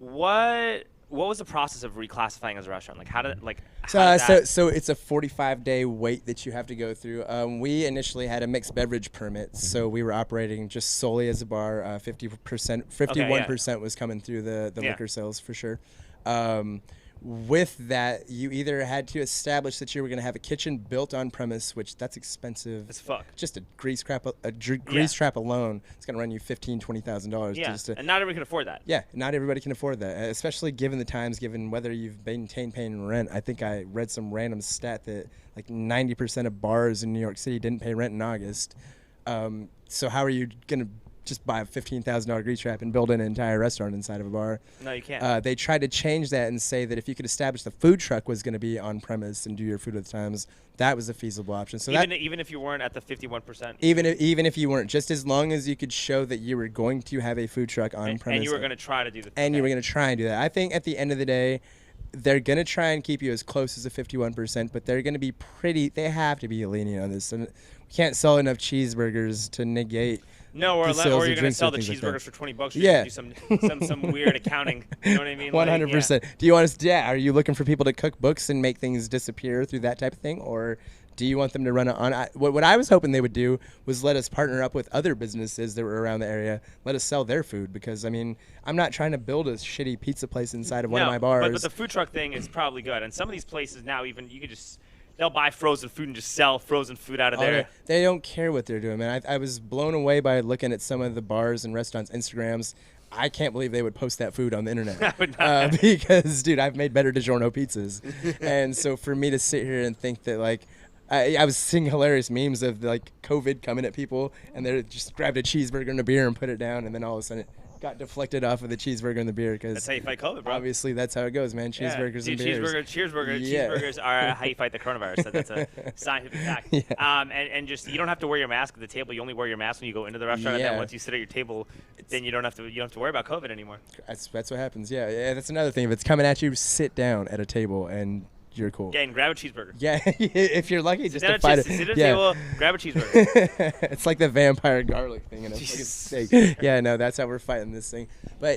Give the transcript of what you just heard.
What was the process of reclassifying as a restaurant? Like how did So it's a 45-day wait that you have to go through. We initially had a mixed beverage permit, so we were operating just solely as a bar. 50%, 51% was coming through the liquor sales for sure. With that, you either had to establish that you were going to have a kitchen built on premise, which that's expensive as fuck. Just a grease trap alone, it's going to run you $15,000-$20,000. Yeah, and not everyone can afford that. Yeah, not everybody can afford that, especially given the times, given whether you've maintained paying rent. I think I read some random stat that like 90% of bars in New York City didn't pay rent in August. So how are you going to just buy a $15,000 grease trap and build an entire restaurant inside of a bar? No, you can't. They tried to change that and say that if you could establish the food truck was going to be on premise and do your food at the times, that was a feasible option. So even if you weren't at the 51%. Even if you weren't, just as long as you could show that you were going to have a food truck on premise, and you were going to try to do that. And you were going to try and do that. I think at the end of the day, they're going to try and keep you as close as a 51%, but they're going to be they have to be lenient on this. And we can't sell enough cheeseburgers to negate. No, or you're going to sell the cheeseburgers for $20. Yeah, do some weird accounting. You know what I mean? 100%. Do you want us? Yeah. Are you looking for people to cook books and make things disappear through that type of thing, or do you want them to run it on? What I was hoping they would do was let us partner up with other businesses that were around the area, let us sell their food, because I mean, I'm not trying to build a shitty pizza place inside of one of my bars. But the food truck thing is probably good, and some of these places now even you could just. They'll buy frozen food and just sell frozen food out of there. They don't care what they're doing, man. I was blown away by looking at some of the bars and restaurants' Instagrams. I can't believe they would post that food on the internet. Because, dude, I've made better DiGiorno pizzas. And so for me to sit here and think that, like, I was seeing hilarious memes of, like, COVID coming at people, and they just grabbed a cheeseburger and a beer and put it down, and then all of a sudden it got deflected off of the cheeseburger and the beer. Cause that's how you fight COVID, bro. Obviously, that's how it goes, man. Cheeseburgers and beers. Cheeseburgers are how you fight the coronavirus. That's a scientific fact. Yeah. And just you don't have to wear your mask at the table. You only wear your mask when you go into the restaurant, and then once you sit at your table, then you don't have to worry about COVID anymore. That's what happens. Yeah, that's another thing. If it's coming at you, sit down at a table and you're cool. Yeah, and grab a cheeseburger. Yeah, if you're lucky, just to fight it. Sit at a table, grab a cheeseburger. It's like the vampire garlic thing in a fucking steak. Yeah, no, that's how we're fighting this thing. But